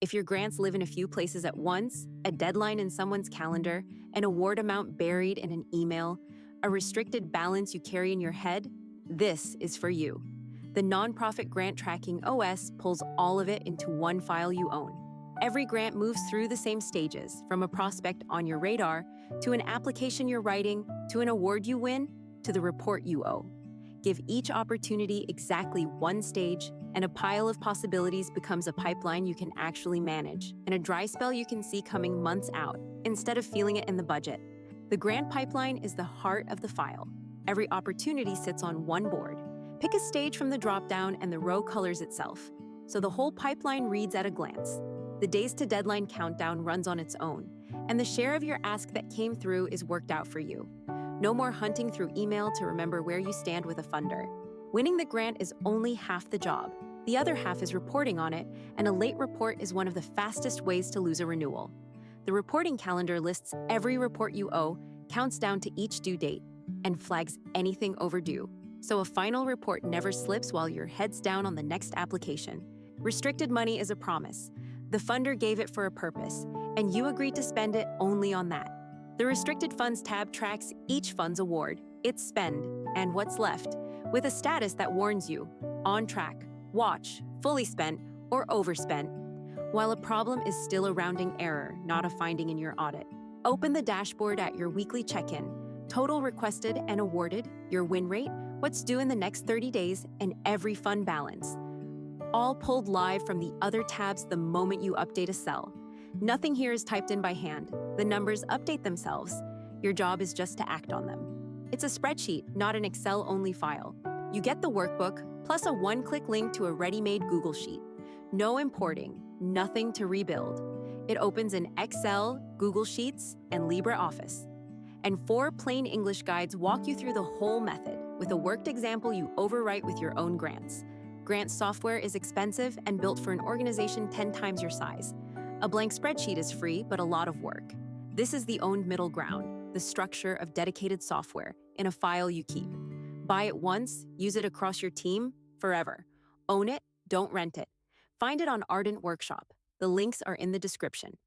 If your grants live in a few places at once, a deadline in someone's calendar, an award amount buried in an email, a restricted balance you carry in your head, this is for you. The Nonprofit Grant Tracking OS pulls all of it into one file you own. Every grant moves through the same stages, from a prospect on your radar, to an application you're writing, to an award you win, to the report you owe. Give each opportunity exactly one stage, and a pile of possibilities becomes a pipeline you can actually manage, and a dry spell you can see coming months out, instead of feeling it in the budget. The grant pipeline is the heart of the file. Every opportunity sits on one board. Pick a stage from the dropdown and the row colors itself, so the whole pipeline reads at a glance. The days to deadline countdown runs on its own, and the share of your ask that came through is worked out for you. No more hunting through email to remember where you stand with a funder. Winning the grant is only half the job. The other half is reporting on it, and a late report is one of the fastest ways to lose a renewal. The reporting calendar lists every report you owe, counts down to each due date, and flags anything overdue, so a final report never slips while your head's down on the next application. Restricted money is a promise. The funder gave it for a purpose, and you agreed to spend it only on that. The Restricted Funds tab tracks each fund's award, its spend, and what's left, with a status that warns you: on track, watch, fully spent, or overspent. While a problem is still a rounding error, not a finding in your audit. Open the dashboard at your weekly check-in. Total requested and awarded, your win rate, what's due in the next 30 days, and every fund balance. All pulled live from the other tabs the moment you update a cell. Nothing here is typed in by hand. The numbers update themselves. Your job is just to act on them. It's a spreadsheet, not an Excel-only file. You get the workbook, plus a one-click link to a ready-made Google Sheet. No importing, nothing to rebuild. It opens in Excel, Google Sheets, and LibreOffice. And 4 plain English guides walk you through the whole method, with a worked example you overwrite with your own grants. Grant software is expensive and built for an organization 10 times your size. A blank spreadsheet is free, but a lot of work. This is the owned middle ground, the structure of dedicated software in a file you keep. Buy it once, use it across your team, forever. Own it, don't rent it. Find it on Ardent Workshop. The links are in the description.